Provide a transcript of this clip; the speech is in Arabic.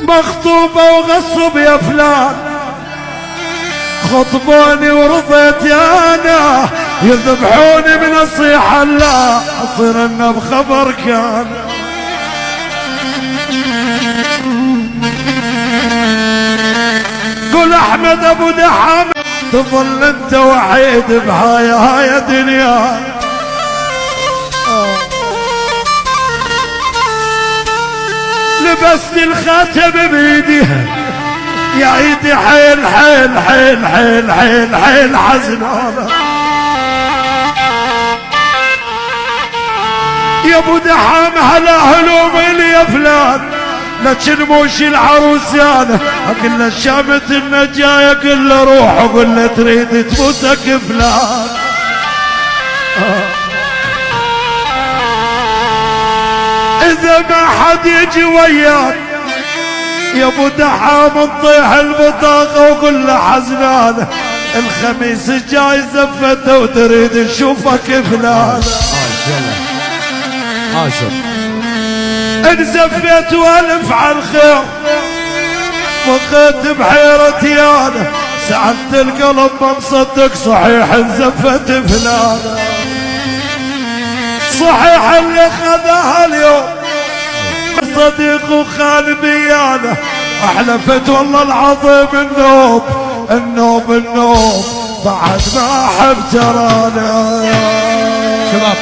مخطوبة وغصب يا فلان، خطبوني ورضيت يا انا، يذبحوني بنصيحة لا اصير انه بخبر كان. قول احمد ابو دحام تظل انت وحيد بهاي دنيا. لبسني الخاتم بيدي يا ايدي حيل حيل حيل حيل حيل حيل حزنانة يا ابو دحام. هلا هلومي يا فلان لكن موش العروسيانة. اقول له شامت النجاية اقول له روح اقول له تريد تموتك فلان. اذا ما حد يجي وياك يا ابو دحام تطيح البطاقة وقول له حزنانة الخميس الجاي زفته وتريد نشوفك فلان. ان زفيت والف على الخير بقيت بحيرتي انا، سألت القلب ما مصدق صحيح ان زفت فلان. صحيح اللي خذها اليوم صديق وخان بيانه، احلفت والله العظيم النوب النوب النوب بعد ما احب ترانا. شباب